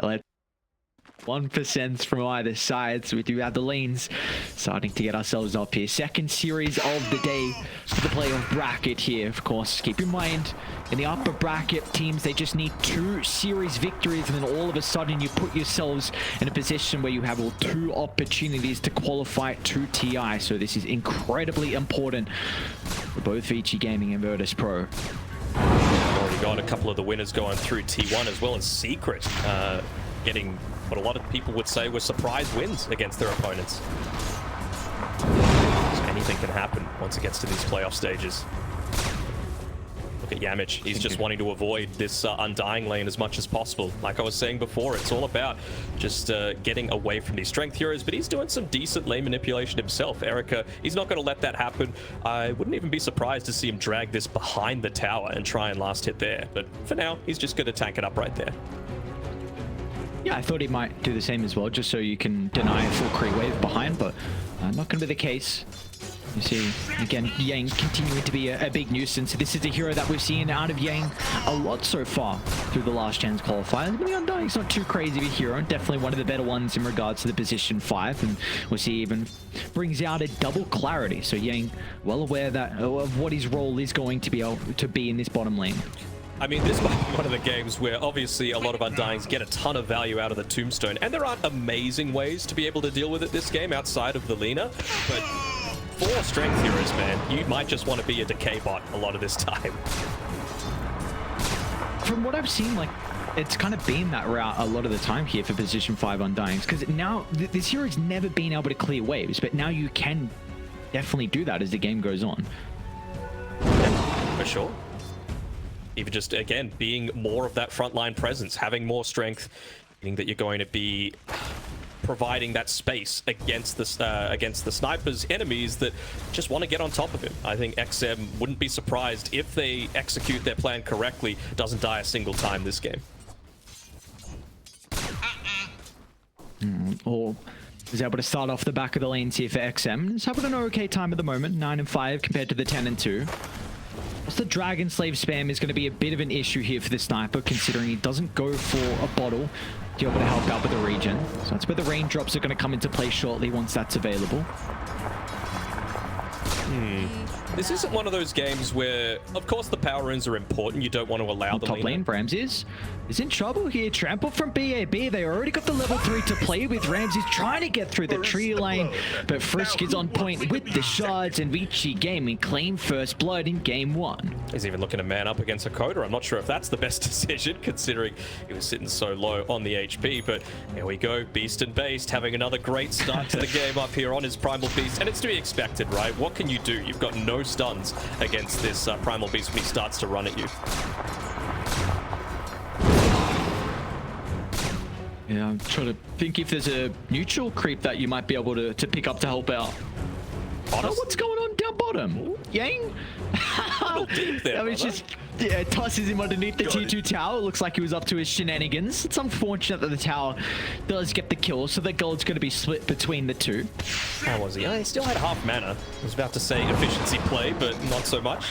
Let's 1% from either side, so we do have the lanes starting to get ourselves up here. Second series of the day for the playoff bracket here. Of course, keep in mind, in the upper bracket teams, they just need 2 series victories, and then all of a sudden you put yourselves in a position where you have all 2 opportunities to qualify to TI. So this is incredibly important for both Vici Gaming and Virtus Pro. Already got a couple of the winners going through T1 as well as Secret, getting what a lot of people would say were surprise wins against their opponents. So anything can happen once it gets to these playoff stages. Look at Yamich. He's just wanting to avoid this Undying lane as much as possible. Like I was saying before, it's all about just getting away from these strength heroes, but he's doing some decent lane manipulation himself. Erica, he's not going to let that happen. I wouldn't even be surprised to see him drag this behind the tower and try and last hit there. But for now, he's just going to tank it up right there. Yeah, I thought he might do the same as well, just so you can deny a full creep wave behind, but not going to be the case. You see, again, Yang continuing to be a big nuisance. This is a hero that we've seen out of Yang a lot so far through the last gen's qualifiers. But the Undying's not too crazy of a hero, and definitely one of the better ones in regards to the position 5. And we'll see even brings out a double clarity. So Yang well aware that of what his role is going to be able to be in this bottom lane. I mean, this might be one of the games where obviously a lot of Undyings get a ton of value out of the Tombstone, and there aren't amazing ways to be able to deal with it this game outside of the Lina, but for strength heroes, man, you might just want to be a decay bot a lot of this time. From what I've seen, like, it's kind of been that route a lot of the time here for position 5 Undyings, because now this hero's never been able to clear waves, but now you can definitely do that as the game goes on. Yeah, for sure. Even just, again, being more of that frontline presence, having more strength, meaning that you're going to be providing that space against the snipers, enemies that just want to get on top of him. I think XM wouldn't be surprised if they execute their plan correctly, doesn't die a single time this game. Or is able to start off the back of the lanes here for XM. He's having an okay time at the moment, 9 and 5 compared to the 10 and 2. The Dragon Slave spam is going to be a bit of an issue here for the sniper, considering he doesn't go for a bottle to be able to help out with the regen. So that's where the raindrops are going to come into play shortly once that's available. This isn't one of those games where, of course, the power runes are important. You don't want to allow the top lane. Rams is in trouble here. Trample from BAB. They already got the level 3 to play with. Rams is trying to get through the tree lane, but Frisk is on point with the shards, and Vici Gaming claim first blood in game 1. He's even looking to man up against a Coda. I'm not sure if that's the best decision, considering he was sitting so low on the HP, but here we go. Beast and Based having another great start to the game up here on his Primal Beast, and it's to be expected, right? What can you do? You've got no stuns against this Primal Beast when he starts to run at you. Yeah, I'm trying to think if there's a neutral creep that you might be able to pick up to help out. Oh, what's going on down bottom? Ooh. Yang? A little deep there, that was just, yeah, tosses him underneath the T2 tower. It looks like he was up to his shenanigans. It's unfortunate that the tower does get the kill, so the gold's going to be split between the two. How was he? He still had half mana. I was about to say efficiency play, but not so much.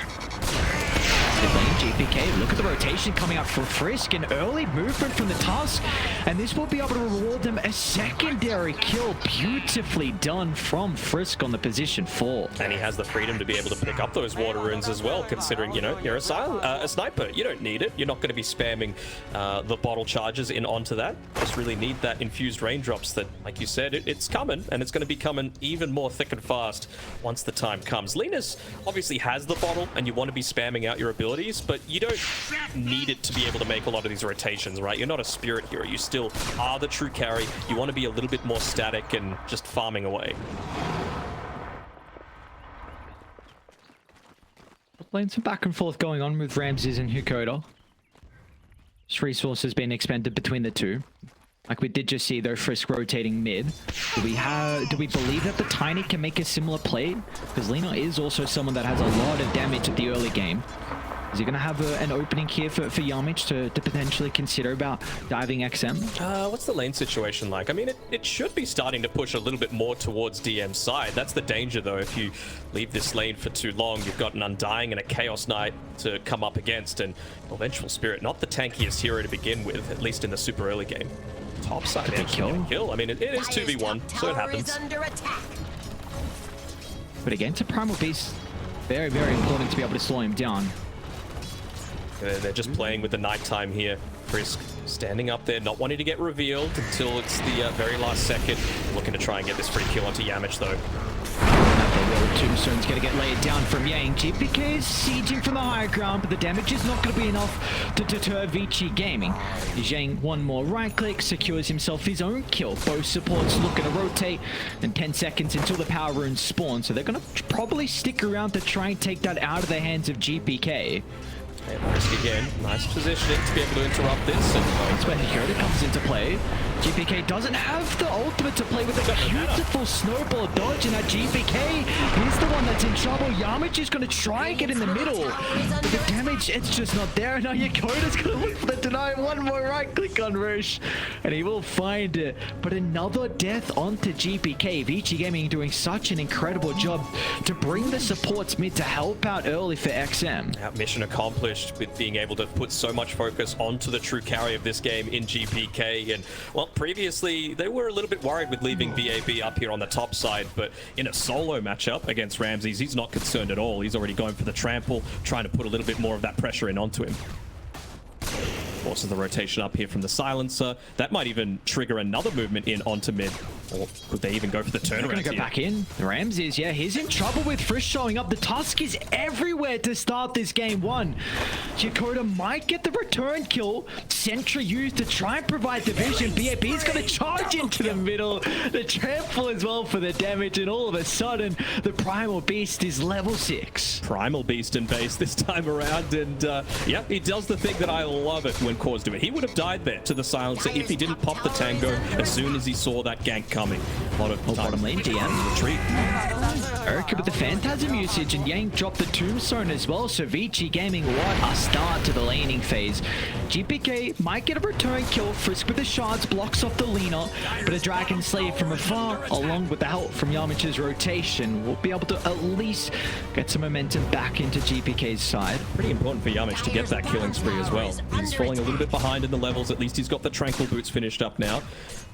GPK, look at the rotation coming up for Frisk, an early movement from the Tusk, and this will be able to reward them a secondary kill. Beautifully done from Frisk on the position 4. And he has the freedom to be able to pick up those water runes as well, considering, you know, you're a sniper. You don't need it. You're not going to be spamming the bottle charges in onto that. Just really need that infused raindrops that, like you said, it's coming, and it's going to be coming even more thick and fast once the time comes. Linus obviously has the bottle, and you want to be spamming out your abilities, but you don't need it to be able to make a lot of these rotations, right? You're not a spirit hero. You still are the true carry. You want to be a little bit more static and just farming away. Playing some back and forth going on with Ramses and Hukoda. This resource has been expended between the two. Like we did just see, though, Frisk rotating mid. Do we believe that the Tiny can make a similar play? Because Lina is also someone that has a lot of damage at the early game. Is he going to have an opening here for Yamich to potentially consider about diving XM? What's the lane situation like? I mean, it should be starting to push a little bit more towards DM's side. That's the danger, though. If you leave this lane for too long, you've got an Undying and a Chaos Knight to come up against, and Vengeful Spirit, not the tankiest hero to begin with, at least in the super early game. Top side edge kill. I mean, it is 2v1, so it happens. But against a Primal Beast, very, very important to be able to slow him down. They're just playing with the nighttime here. Frisk standing up there, not wanting to get revealed until it's the very last second. Looking to try and get this free kill onto Yamich, though. Tombstone's going to get laid down from Yang. GPK is sieging from the higher ground, but the damage is not going to be enough to deter Vici Gaming. Yang one more right click, secures himself his own kill. Both supports looking to rotate, and 10 seconds until the power runes spawn, so they're going to probably stick around to try and take that out of the hands of GPK. And Frisk again, nice positioning to be able to interrupt this. And that's where Hikota comes into play. GPK doesn't have the ultimate to play with a beautiful snowball dodge, and that GPK is the one that's in trouble. Yamich is going to try and get in the middle, but the damage, it's just not there. Now Yakota's going to look for the deny. One more right click on Roche, and he will find it. But another death onto GPK. Vici Gaming doing such an incredible job to bring the supports mid to help out early for XM. Mission accomplished with being able to put so much focus onto the true carry of this game in GPK. And, well, previously they were a little bit worried with leaving VAB up here on the top side, but in a solo matchup against Ramses, he's not concerned at all. He's already going for the trample, trying to put a little bit more of that pressure in onto him. Forces the rotation up here from the silencer. That might even trigger another movement in onto mid. Or could they even go for the turnaround? They're going to go back in. Ramses, yeah, he's in trouble with Frisk showing up. The Tusk is everywhere to start this game one. Yakota might get the return kill. Sentry used to try and provide division. BAB is going to charge into the middle. The trample as well for the damage, and all of a sudden, the Primal Beast is level 6. Primal Beast in base this time around, and yeah, he does the thing that I love it when Cores do it. He would have died there to the silencer if he didn't pop the tango as soon as he saw that gank coming. A lot of bottom lane DM retreat. Erica with the Phantasm usage, and Yang dropped the Tombstone as well, so Vici Gaming, what a start to the laning phase. GPK might get a return kill. Frisk with the shards blocks off the Lina, but a Dragon Slave from afar, along with the help from Yamich's rotation, will be able to at least get some momentum back into GPK's side. Pretty important for Yamich to get that killing spree as well. He's falling a little bit behind in the levels. At least he's got the Tranquil Boots finished up now.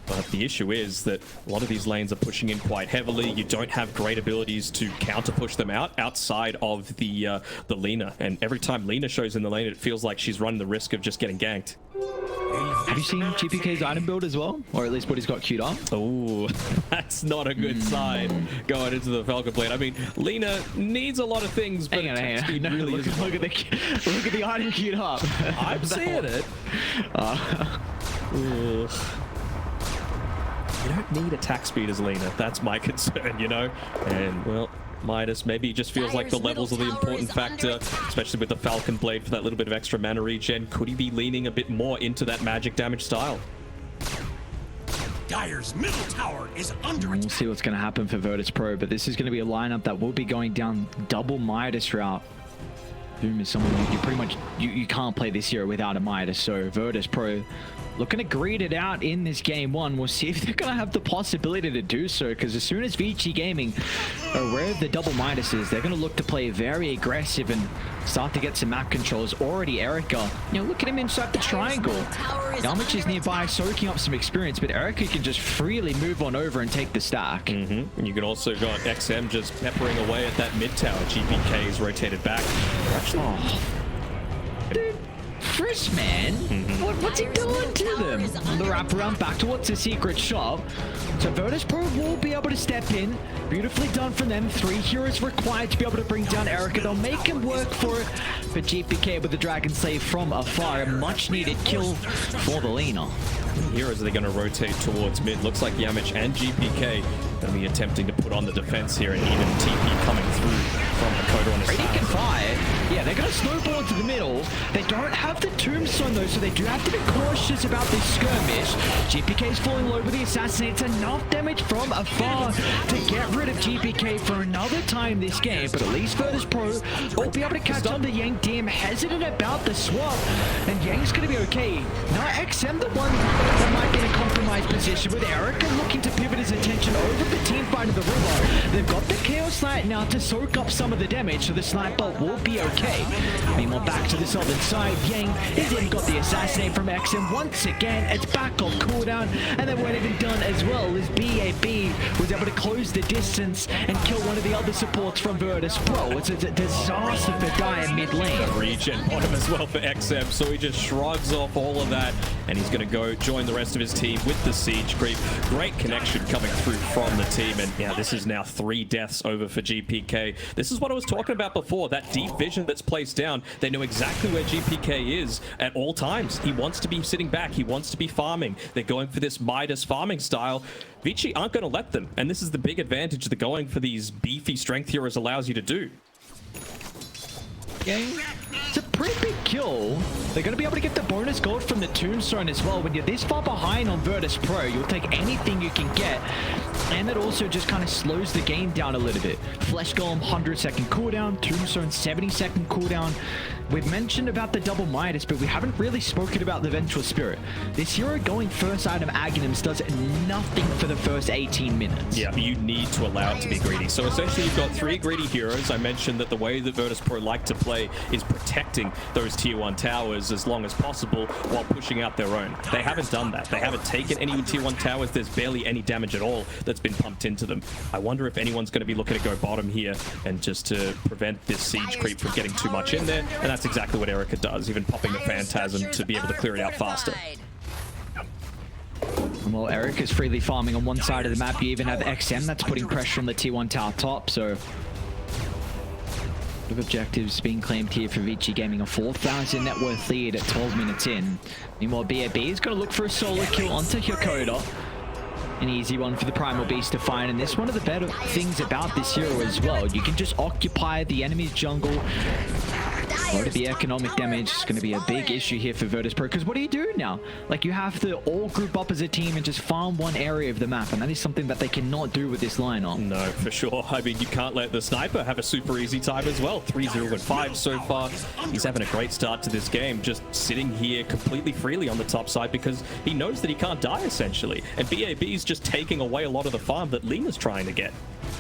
But the issue is that a lot of these lanes are pushing in quite heavily. You don't have great abilities to counter push them outside of the Lina. And every time Lina shows in the lane, it feels like she's running the risk of just getting ganked. Have you seen GPK's item build as well? Or at least what he's got queued up? Oh, that's not a good sign going into the Falcon Blade. I mean, Lina needs a lot of things, but hang on. No, really look at the item queued up. I'm seeing it. You don't need attack speed as Lina. That's my concern, you know? And, well, Midas maybe just feels like the levels are the important factor, especially with the Falcon Blade for that little bit of extra mana regen. Could he be leaning a bit more into that magic damage style? Dire's middle tower is under attack. We'll see what's going to happen for Virtus Pro, but this is going to be a lineup that will be going down double Midas route. Doom is someone you pretty much you can't play this hero without a Midas, so Virtus Pro looking to greed it out in this game one. We'll see if they're going to have the possibility to do so, because as soon as Vici Gaming are aware of the double Midases, they're going to look to play very aggressive and start to get some map controls. Already Erica, you know, look at him inside the triangle. Yamich is nearby soaking up some experience, but Erica can just freely move on over and take the stack. And you can also got XM just peppering away at that mid tower. GPK is rotated back. Dude, Frisk, man, what's he doing to them? The wraparound back towards the secret shop. So Virtus Pro will be able to step in. Beautifully done from them. 3 heroes required to be able to bring down Erica. They'll make him work for it. But GPK with the Dragon Slave from afar, a much needed kill for the Lina. Heroes are going to rotate towards mid. Looks like Yamich and GPK going to be attempting to put on the defense here, and even TP coming through from Hakoda on his Brady side. can fire. Yeah, they're going to snowball into the middle. They don't have the tombstone though, so they do have to be cautious about this skirmish. GPK is falling low with the assassinate. It's enough damage from afar to get rid of GPK for another time this game, but at least Virtus Pro will be able to catch on to Yang. DM hesitant about the swap, and Yang's going to be okay. Now XM the one that might be in a compromised position with Erica looking to pivot his attention over the team fight in the river. They've got the Chaos Knight now to soak up some of the damage, so the sniper will be okay. Meanwhile, back to the southern side, Yang has then got the assassinate from XM once again. It's back on cooldown, and they weren't even done as well as BAB was able to close the distance and kill one of the other supports from Virtus Pro. It's a disaster for Dire mid lane. Regen bottom as well for XM, so he just shrugs off all of that, and he's going to go join the rest of his team with the siege creep. Great connection coming through from the team, and yeah, this is now 3 deaths over for GPK. This is what I was talking about before, that deep vision that's placed down. They know exactly where GPK is at all times. He wants to be sitting back, he wants to be farming. They're going for this Midas farming style. Vici aren't going to let them, and this is the big advantage that going for these beefy strength heroes allows you to do. It's a pretty big kill. They're going to be able to get the bonus gold from the tombstone as well. When you're this far behind on Virtus Pro, you'll take anything you can get. And it also just kind of slows the game down a little bit. Flesh Golem 100-second cooldown, Tombstone 70-second cooldown. We've mentioned about the double Midas, but we haven't really spoken about the Vengeful Spirit. This hero going first item Aghanims does nothing for the first 18 minutes. Yeah, you need to allow it to be greedy. So essentially you've got 3 greedy heroes. I mentioned that the way that Virtus Pro like to play is protecting those tier 1 towers as long as possible while pushing out their own. They haven't done that. They haven't taken any tier 1 towers. There's barely any damage at all that's been pumped into them. I wonder if anyone's going to be looking to go bottom here and just to prevent this siege creep from getting too much in there. And that's exactly what Erica does, even popping the Phantasm to be able to clear it out faster. And while Erica's freely farming on one side of the map, you even have XM that's putting pressure on the T1 tower top, so of objectives being claimed here for Vici Gaming, a 4,000 net worth lead at 12 minutes in. Meanwhile, BAB is going to look for a solo kill onto Hakoda. An easy one for the Primal Beast to find, and this is one of the better things about this hero as well. You can just occupy the enemy's jungle. A lot of the economic damage is going to be a big issue here for Virtus Pro, because what do you do now? Like, you have to all group up as a team and just farm one area of the map, and that is something that they cannot do with this lineup. No, for sure. I mean, you can't let the sniper have a super easy time as well. 3-0-5 so far. He's having a great start to this game, just sitting here completely freely on the top side because he knows that he can't die, essentially. And BAB's just taking away a lot of the farm that Lena's trying to get.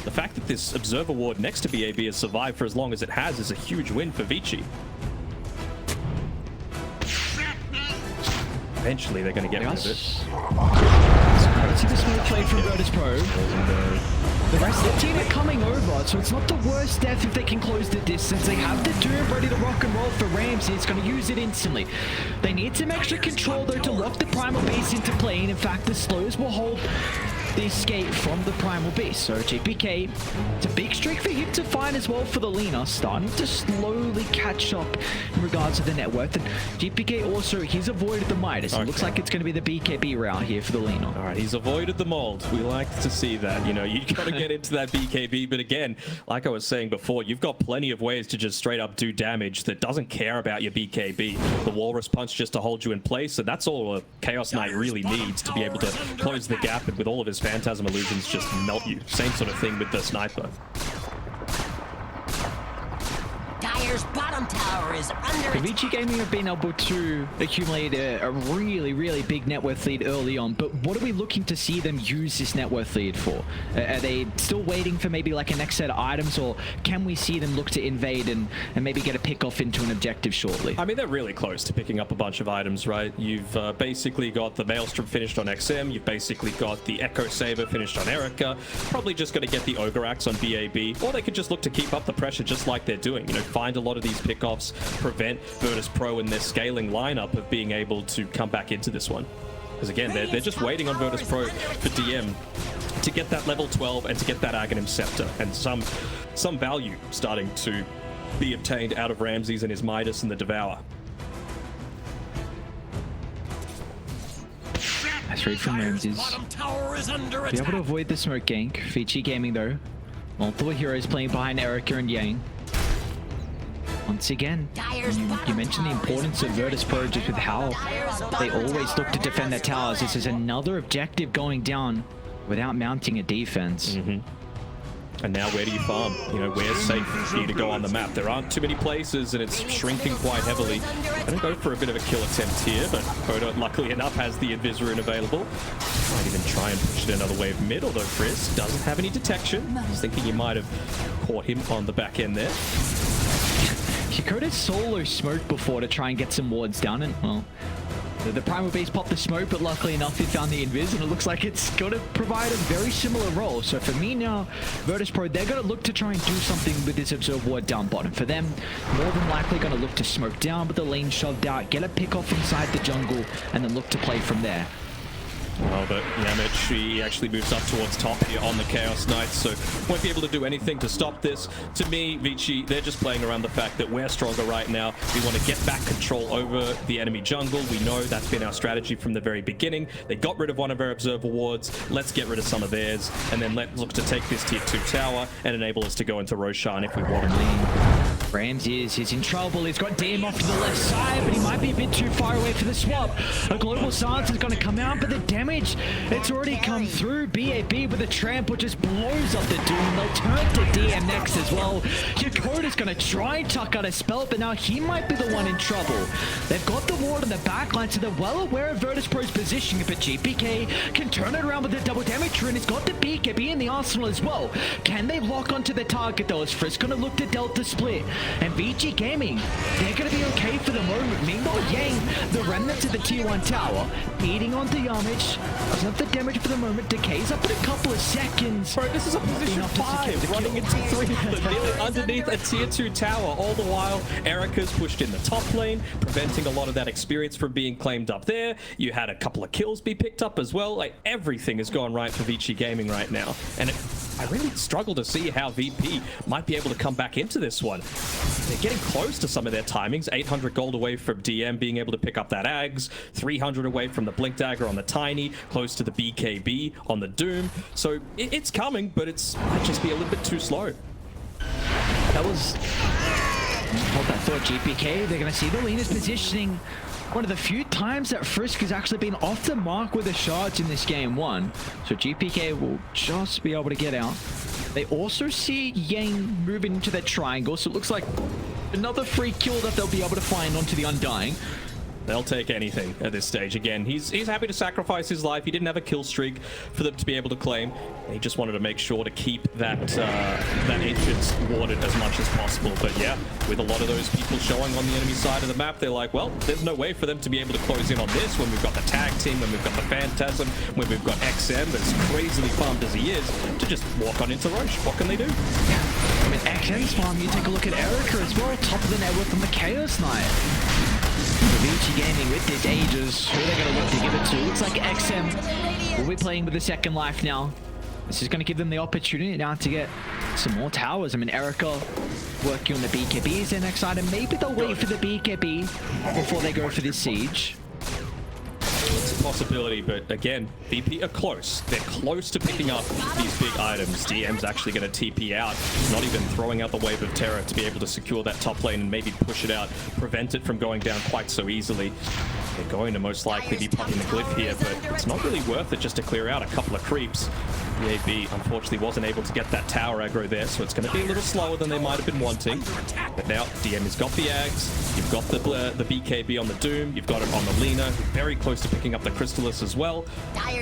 The fact that this Observer Ward next to BAB has survived for as long as it has is a huge win for Vici. Eventually, they're going to get rid of it. Let's see the smooth play from Virtus Pro. The rest of the team are coming over, so it's not the worst death if they can close the distance. They have the Doom ready to rock and roll for Ramsey. It's going to use it instantly. They need some extra control, though, to lock the Primal Beast into play. And in fact, the slows will hold the escape from the Primal Beast. So GPK, it's a big streak for him to find as well for the Lena, starting to slowly catch up in regards to the net worth. And GPK also, he's avoided the Midas. It looks like it's going to be the BKB route here for the Lena. All right, he's avoided the mold. We like to see that. You know, you got to get into that BKB. But again, like I was saying before, you've got plenty of ways to just straight up do damage that doesn't care about your BKB. The Walrus Punch just to hold you in place, and that's all a Chaos Knight really needs to be able to close the gap, and with all of his Phantasm illusions just melt you. Same sort of thing with the sniper. Dire's bottom tower is under Vici Gaming have been able to accumulate a really, really big net worth lead early on, but what are we looking to see them use this net worth lead for? Are they still waiting for maybe like a next set of items, or can we see them look to invade and maybe get a pick off into an objective shortly? I mean, they're really close to picking up a bunch of items, right? You've basically got the Maelstrom finished on XM, you've basically got the Echo Saber finished on Erica, probably just going to get the Ogre Axe on BAB, or they could just look to keep up the pressure just like they're doing, you know, find a lot of these pickoffs, prevent Virtus Pro and their scaling lineup of being able to come back into this one. Because again, they're just waiting on Virtus Pro for DM to get that level 12 and to get that Aghanim Scepter, and some value starting to be obtained out of Ramses and his Midas and the Devour. Nice read from Ramses. Bottom tower is under Be attack. able to avoid the smoke gank. Vici Gaming though, Multiple heroes playing behind Erica and Yang. Once again, you mentioned the importance of Virtus Pro just with how they always look to defend their towers. This is another objective going down without mounting a defense. And now where do you farm? You know, where's safe for you to go on the map? There aren't too many places and it's shrinking quite heavily. Gonna go for a bit of a kill attempt here, but Koda, luckily enough, has the Invis available. Might even try and push it another wave mid, although Frisk doesn't have any detection. I was thinking he might have caught him on the back end there. Koda solo smoked before to try and get some wards down, and well, the Primal Beast popped the smoke, but luckily enough he found the Invis, and it looks like it's going to provide a very similar role. So for me now, Virtus Pro, they're going to look to try and do something with this Observe Ward down bottom. For them, more than likely going to look to smoke down with the lane shoved out, get a pick off inside the jungle, and then look to play from there. Well, but Yamich, he actually moves up towards top here on the Chaos Knights, so won't be able to do anything to stop this. To me, Vici, they're just playing around the fact that we're stronger right now. We want to get back control over the enemy jungle. We know that's been our strategy from the very beginning. They got rid of one of our Observer Wards. Let's get rid of some of theirs, and then let's look to take this tier 2 tower and enable us to go into Roshan if we want to. Ramsey is in trouble. He's got DM off to the left side, but he might be a bit too far away for the swap. A global silence is going to come out, but the damage, it's already come through. BAB with a trample just blows up the Doom. They'll turn to DM next as well. Yakota's going to try and chuck out a spell, but now he might be the one in trouble. They've got the ward on the backline, so they're well aware of Virtus Pro's positioning, but GPK can turn it around with a double damage, and he's got the BKB in the arsenal as well. Can they lock onto the target though? Is Frisk going to look to Delta split? And VG Gaming, they're going to be okay for the moment. Meanwhile, Yang, the remnants of the tier 1 tower, beating onto Yamich. Doesn't have the damage for the moment. Decays up in a couple of seconds. Bro, this is a position 5, running into 3 nearly underneath a tier 2 tower. All the while, Erica's pushed in the top lane, preventing a lot of that experience from being claimed up there. You had a couple of kills be picked up as well. Like, everything has gone right for Vici Gaming right now. And I really struggle to see how VP might be able to come back into this one. They're getting close to some of their timings. 800 gold away from DM being able to pick up that Ags. 300 away from the Blink Dagger on the Tiny. Close to the BKB on the Doom. So it's coming, but it might just be a little bit too slow. That was... Hold that thought, GPK. They're going to see the Lena's positioning. One of the few times that Frisk has actually been off the mark with the shards in this game 1. So GPK will just be able to get out. They also see Yang moving into that triangle, so it looks like another free kill that they'll be able to find onto the Undying. They'll take anything at this stage. Again, he's happy to sacrifice his life. He didn't have a kill streak for them to be able to claim. He just wanted to make sure to keep that entrance warded as much as possible. But yeah, with a lot of those people showing on the enemy side of the map, they're like, well, there's no way for them to be able to close in on this when we've got the tag team, when we've got the Phantasm, when we've got XM, as crazily farmed as he is, to just walk on into Roche. What can they do? I mean, XM's farm, you take a look at Erica as well, top of the network from the Chaos Knight. Vici Gaming with this Aegis, who they're going to look to give it to. Looks like XM will be playing with the second life now. This is going to give them the opportunity now to get some more towers. I mean, Erica working on the BKB is their next item. Maybe they'll wait for the BKB before they go for this siege. It's a possibility, but again, VP are close. They're close to picking up these big items. DM's actually going to TP out, not even throwing out the Wave of Terror to be able to secure that top lane and maybe push it out, prevent it from going down quite so easily. They're going to most likely be popping the glyph here, but it's not really worth it just to clear out a couple of creeps. BAB unfortunately wasn't able to get that tower aggro there, so it's going to be a little slower than they might have been wanting. But now DM has got the Ags, you've got the BKB on the Doom, you've got it on the Lena, very close to picking up the Crystallis as well.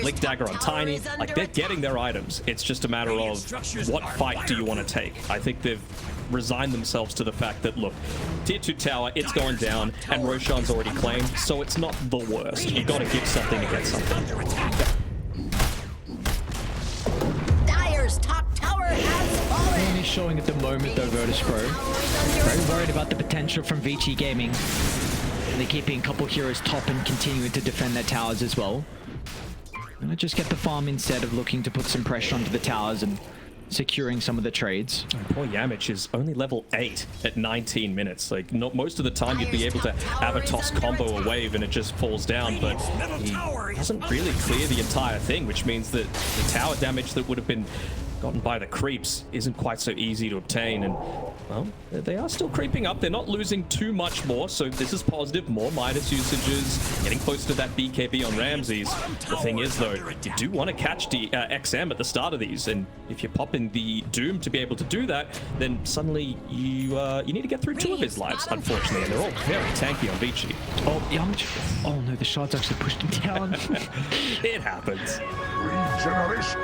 Blink Dagger on Tiny, like they're getting their items. It's just a matter of what fight do you want to take. I think they've resigned themselves to the fact that, look, tier 2 tower, it's going down, and Roshan's already claimed, so it's not the worst. You got to give something to get something. Top tower has fallen. Only showing at the moment though, Virtus Pro. Very worried about the potential from Vici Gaming. And they're keeping a couple heroes top and continuing to defend their towers as well. Gonna just get the farm instead of looking to put some pressure onto the towers and securing some of the trades. Poor Yamich is only level 8 at 19 minutes. Like, not most of the time you'd be able to have a toss combo a wave and it just falls down, but he doesn't really clear the entire thing, which means that the tower damage that would have been gotten by the creeps isn't quite so easy to obtain. And, well, they are still creeping up. They're not losing too much more, so this is positive. More Midas usages, getting close to that BKB on Ramses. The thing is, though, you do want to catch the XM at the start of these, and if you pop in the Doom to be able to do that, then suddenly you need to get through 2 of his lives, unfortunately, and they're all very tanky on Vici. Oh, Young. Oh no, the shard's actually pushed him down. It happens. Regeneration.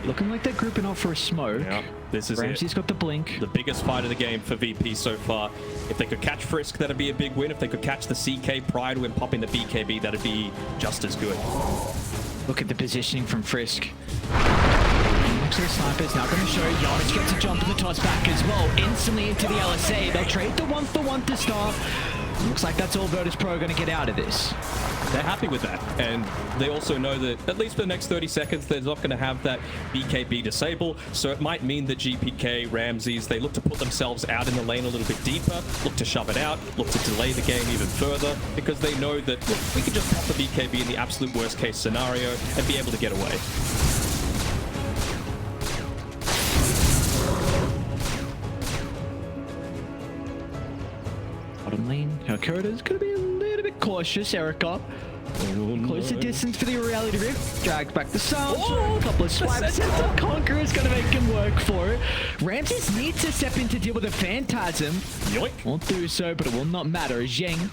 Looking like they're grouping up for a smoke. Yeah, this is Ramsey's got the blink. the biggest fight of the game for VP so far. If they could catch Frisk, that'd be a big win. If they could catch the CK prior to him popping the BKB, that'd be just as good. Look at the positioning from Frisk. Next to the sniper's now going to show Yarmich gets a jump in the toss back as well. Instantly into the LSA. They'll trade the 1-for-1 to start. Looks like that's all Virtus Pro are going to get out of this. They're happy with that, and they also know that at least for the next 30 seconds, they're not going to have that BKB disable, so it might mean that GPK, Ramses, they look to put themselves out in the lane a little bit deeper, look to shove it out, look to delay the game even further, because they know that, look, we could just pop the BKB in the absolute worst case scenario and be able to get away. Bottom lane, Koda's going to be a little bit cautious. Erica, closer distance for the reality rift. Drags back the sound. A couple of swipes. The Conqueror's going to make him work for it. Ramses needs to step in to deal with the Phantasm. Yoink. Won't do so, but it will not matter as Yang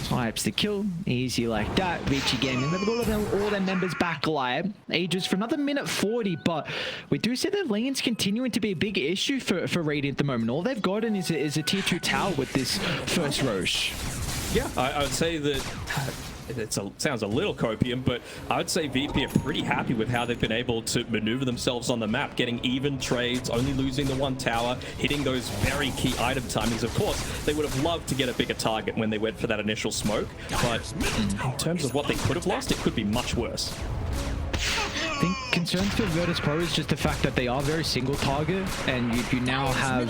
swipes the kill. Easy like that. Vici Gaming with all their members back alive. Ages for another minute 40, but we do see that lane's continuing to be a big issue for Radiant at the moment. All they've gotten is a tier 2 tower with this first Roche. Yeah, I would say that sounds a little copium, but I would say VP are pretty happy with how they've been able to maneuver themselves on the map, getting even trades, only losing the 1 tower, hitting those very key item timings. Of course, they would have loved to get a bigger target when they went for that initial smoke, but in terms of what they could have lost, it could be much worse. I think concerns for Virtus Pro is just the fact that they are very single target, and you now have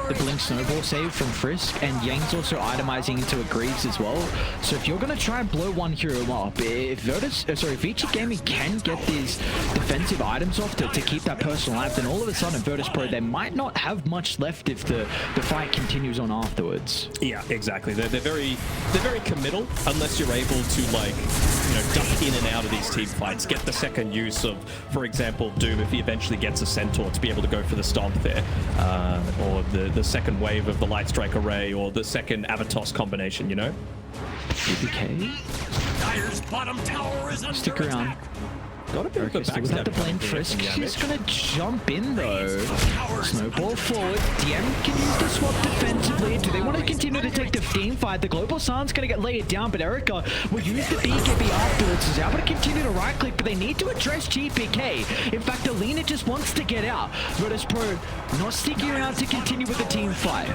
the Blink Snowball save from Frisk, and Yang's also itemizing into a Greaves as well. So if you're going to try and blow one hero up, if Vici Gaming can get these defensive items off to keep that person alive, then all of a sudden Virtus Pro, they might not have much left if the fight continues on afterwards. Yeah, exactly. They're very committal unless you're able to, like, you know, duck in and out of these team fights, get the second use of, for example, Doom, if he eventually gets a Centaur, to be able to go for the stomp there, or the second wave of the Light Strike Array, or the second Avatos combination, you know? BBK? Dire's bottom tower is under Stick around. attack. Got a bit of a Still without the blame Frisk. He's gonna jump in though. Snowball forward. DM can use the swap defensively. Do they want to continue to take the team fight? The Global Sun's gonna get laid down, but Erica will use the BKB afterwards. Is able to continue to right click, but they need to address GPK. In fact, Alina just wants to get out. Virtus Pro not sticking around to continue with the team fight.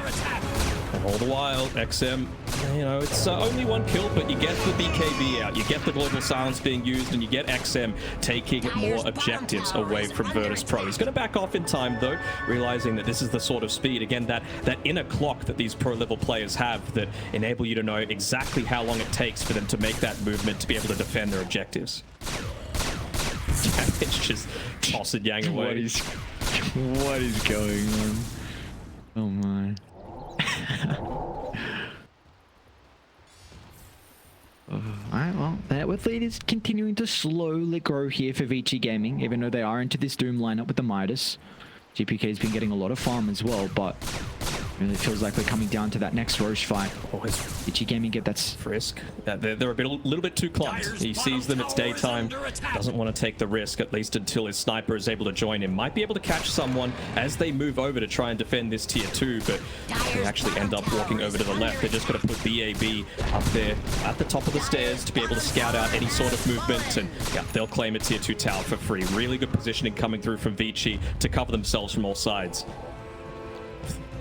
And all the while, XM, you know, it's only 1 kill, but you get the BKB out, you get the Global Silence being used, and you get XM taking more objectives away from Virtus Pro. He's going to back off in time, though, realizing that this is the sort of speed, again, that inner clock that these pro-level players have that enable you to know exactly how long it takes for them to make that movement to be able to defend their objectives. It's just tossing Yang away. What is going on? Oh my. Alright, well, that with leaders continuing to slowly grow here for Vici Gaming, even though they are into this Doom lineup with the Midas. GPK's been getting a lot of farm as well, but really feels like we're coming down to that next Roche fight. Vici Gaming get that Frisk. Yeah, they're a little bit too clumped. He sees them, it's daytime, doesn't want to take the risk, at least until his sniper is able to join him. Might be able to catch someone as they move over to try and defend this tier 2, but they actually end up walking over to the left. They're just going to put BAB up there at the top of the stairs to be able to scout out any sort of movement, and yeah, they'll claim a tier 2 tower for free. Really good positioning coming through from Vici to cover themselves from all sides.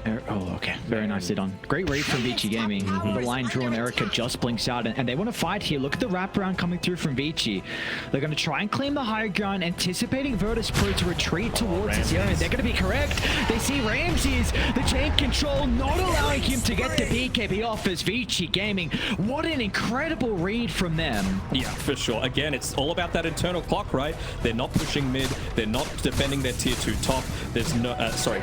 Oh, okay. Very nicely done. Great read from Vici Gaming. The line drawn, Erica just blinks out, and they want to fight here. Look at the wraparound coming through from Vici. They're going to try and claim the high ground, anticipating Virtus Pro to retreat towards this area. They're going to be correct. They see Ramses, the chain control, not allowing him to get the BKB off as Vici Gaming. What an incredible read from them. Yeah, for sure. Again, it's all about that internal clock, right? They're not pushing mid. They're not defending their tier 2 top. There's no,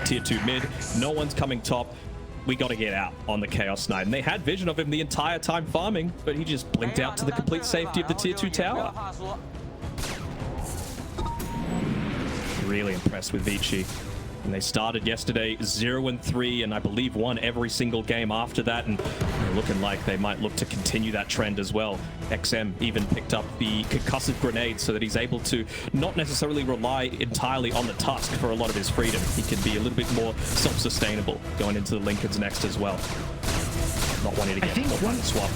tier 2 mid. No one's coming top. We got to get out on the Chaos Knight. And they had vision of him the entire time farming, but he just blinked out to the complete safety of the tier 2 tower. Really impressed with Vici. And they started yesterday 0-3, and I believe won every single game after that, and they're looking like they might look to continue that trend as well. XM even picked up the concussive grenade so that he's able to not necessarily rely entirely on the Tusk for a lot of his freedom. He can be a little bit more self-sustainable going into the Lincolns next as well. Not wanting to get one swap.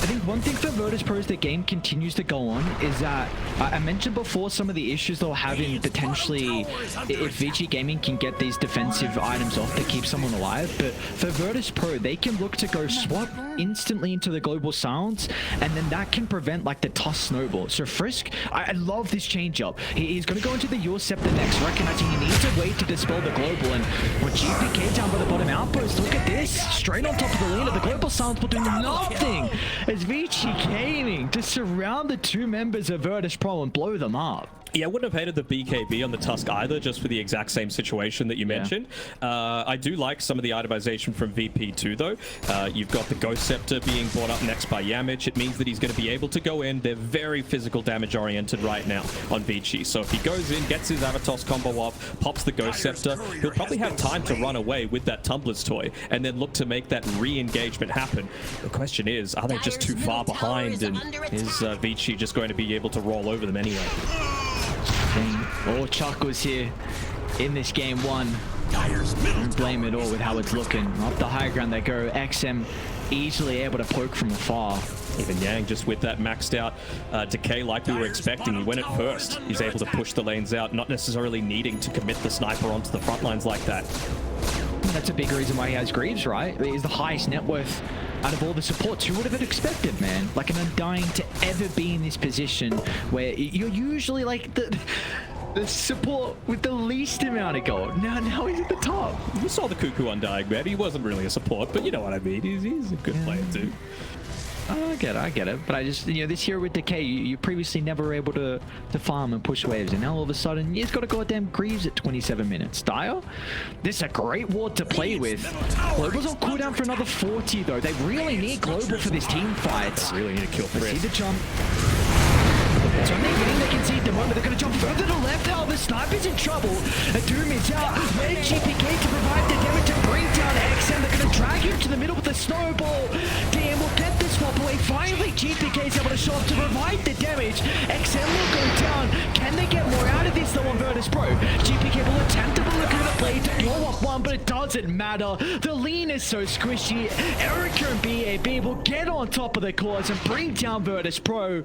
I think one thing for Virtus Pro as the game continues to go on is that I mentioned before some of the issues they'll have in potentially if Vici Gaming can get these defensive items off to keep someone alive, but for Virtus Pro they can look to go swap instantly into the global silence, and then that can prevent like the Tusk snowball. So Frisk, I love this change up. He's going to go into the Your Scepter next, recognizing he needs a way to dispel the global, and with GPK down by the bottom outpost, look at this, straight on top of the Lina, the global silence will do nothing as Vici Gaming to surround the two members of Virtus Pro and blow them up. Yeah, I wouldn't have hated the BKB on the Tusk either, just for the exact same situation that you mentioned. I do like some of the itemization from VP2 though. You've got the Ghost Scepter being brought up next by Yamich. It means that he's going to be able to go in. They're very physical damage oriented right now on Vici. So if he goes in, gets his Avatos combo off, pops the Ghost Scepter, he'll probably have time to run away with that Tumblr's toy and then look to make that re-engagement happen. The question is, are they just too far behind, and is Vici just going to be able to roll over them anyway? Oh, Chuckles here in this game one. Don't blame it all with how it's looking. Up the high ground they go. XM easily able to poke from afar. Even Yang just with that maxed out decay like we were expecting. He went at first. He's able to push the lanes out, not necessarily needing to commit the sniper onto the front lines like that. That's a big reason why he has Greaves, right? He's the highest net worth out of all the supports. Who would have expected, man? Like an Undying to ever be in this position where you're usually like the support with the least amount of gold. Now he's at the top. You saw the Cuckoo Undying, man. He wasn't really a support, but you know what I mean. He's a good player too. I get it. But I just, this year with Decay, you previously never were able to farm and push waves, and now all of a sudden, he's got a goddamn Greaves at 27 minutes. Dire, this is a great ward to play with. Global's on cooldown for another 40, though. They really need Global for this team fight. They really need to kill Chris. See the jump. So they can see at the moment they're going to jump further to the left. Oh, the sniper's in trouble. Doom is out. Red GPK to provide the damage to bring down XM. They're going to drag him to the middle with the snowball. DM will get the swap away. Finally, GPK is able to show up to provide the damage. XM will go down. Can they get more out of this though on Virtus Pro? GPK will attempt to look at the blade to blow up one, but it doesn't matter. The lean is so squishy. Erica and BAB will get on top of the cause and bring down Virtus Pro.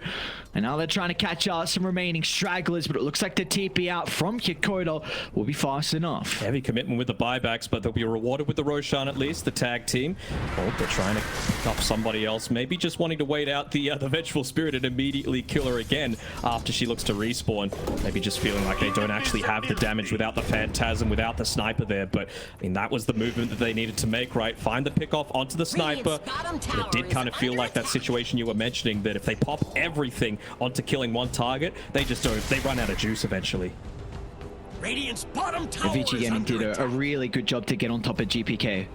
And now they're trying to catch out some remaining stragglers, but it looks like the TP out from Kikoda will be fast enough. Heavy commitment with the buybacks, but they'll be rewarded with the Roshan at least, the tag team. Oh, they're trying to pick up somebody else, maybe just wanting to wait out the Vengeful Spirit and immediately kill her again after she looks to respawn. Maybe just feeling like they don't actually have the damage without the Phantasm, without the sniper there, but I mean, that was the movement that they needed to make, right? Find the pick off onto the sniper. But it did kind of feel like that situation you were mentioning, that if they pop everything onto killing one target, they just don't, they run out of juice eventually. Radiant's bottom tower Vici Gaming did a really good job to get on top of GPK,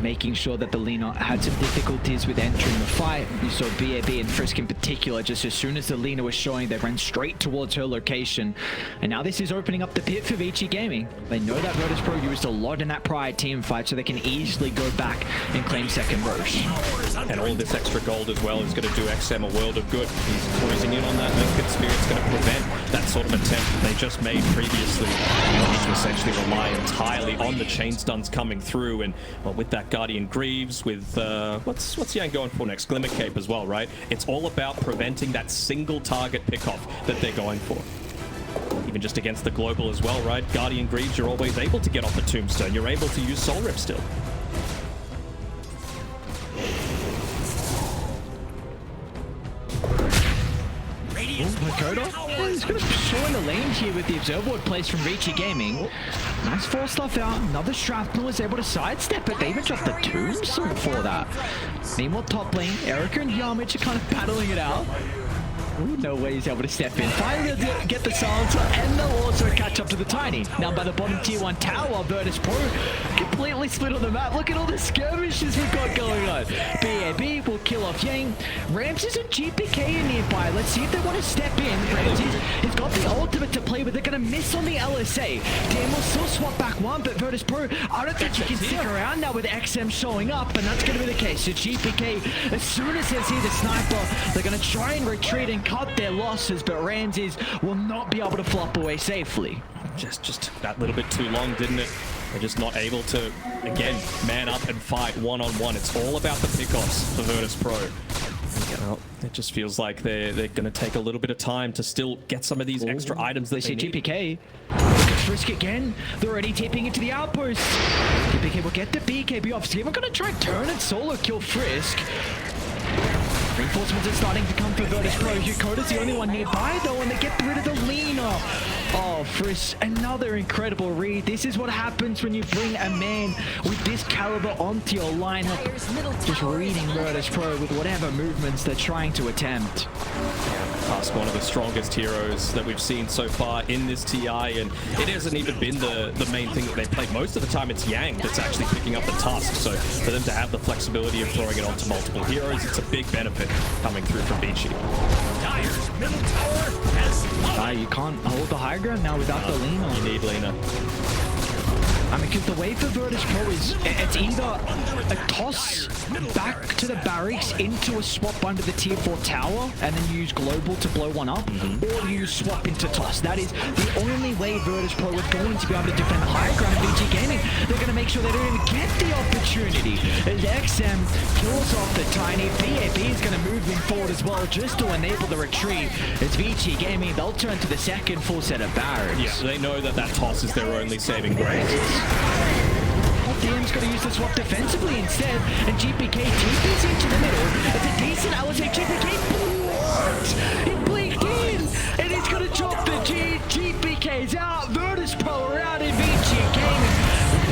making sure that the Lina had some difficulties with entering the fight. You saw BAB and Frisk in particular, just as soon as the Lina was showing, they ran straight towards her location. And now this is opening up the pit for Vici Gaming. They know that Virtus Pro used a lot in that prior team fight, so they can easily go back and claim second Roche. And all this extra gold as well is going to do XM a world of good. He's cruising in on that Lincoln Spirit's going to prevent that sort of attempt that they just made previously. They need to essentially rely entirely on the chain stuns coming through, and well, with that Guardian Greaves, with what's Yang going for next? Glimmer Cape as well, right? It's all about preventing that single target pickoff that they're going for. Even Even just against the global as well, right? Guardian Greaves, you're always able to get off a tombstone. You're able to use Soul Rip still. Dakota, he's going to show in the lane here with the observer place from Reachy Gaming. Nice force stuff out. Another shrapnel is able to sidestep it. They even dropped the tombstone for that. Meanwhile, top lane, Erica and Yamich are kind of battling it out. Ooh, no way he's able to step in. Finally, they'll get the silencer, and they'll also catch up to the Tiny. Now by the bottom tier 1 tower, Virtus Pro completely split on the map. Look at all the skirmishes we've got going on. BAB will kill off Yang. Ramses and GPK are nearby. Let's see if they want to step in. Ramses has got the ultimate to play with. They're going to miss on the LSA. Dan will still swap back one, but Virtus Pro, I don't think you can stick around now with XM showing up, and that's going to be the case. So GPK, as soon as they see the sniper, they're going to try and retreat and cut their losses, but Ramses will not be able to flop away safely. Just took that little bit too long, didn't it? They're just not able to, again, man up and fight one-on-one. It's all about the pickoffs for Virtus Pro. Well, it just feels like they're going to take a little bit of time to still get some of these extra items that they see need. GPK. Frisk again. They're already tapping into the outpost. GPK will get the BKB off. Steven going to try and turn and solo kill Frisk. Reinforcements are starting to come for Virtus Pro. Yukota's the only one nearby though, and they get rid of the Lina. Oh, Frisk, another incredible read. This is what happens when you bring a man with this caliber onto your lineup. Just reading Virtus Pro with whatever movements they're trying to attempt. Tusk, one of the strongest heroes that we've seen so far in this TI, and it hasn't even been the main thing that they play. Most of the time it's Yang that's actually picking up the Tusk, so for them to have the flexibility of throwing it onto multiple heroes, it's a big benefit coming through from Beachy. Dire's middle tower has You can't hold the high ground now without the Lina. You need Lina. I mean, because the way for Virtus Pro is, it's either a toss back to the barracks into a swap under the tier 4 tower, and then use global to blow one up, or you swap into toss. That is the only way Virtus Pro are going to be able to defend the high ground of BG Gaming. They're going to make sure they don't even get the opportunity. As XM kills off the Tiny, BAB is going to move in forward as well, just to enable the retreat. It's BG Gaming, they'll turn to the second full set of barracks. Yeah, they know that that toss is their only saving grace. DM's going to use the swap defensively instead, and GPK TP's into the middle. It's a decent LSA. GPK blocked! He blinked in, and he's going to drop the GPK's out. Virtus Pro are out in VG Gaming.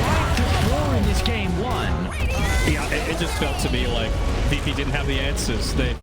Right to floor in this game 1. Yeah, it just felt to me like VP didn't have the answers. They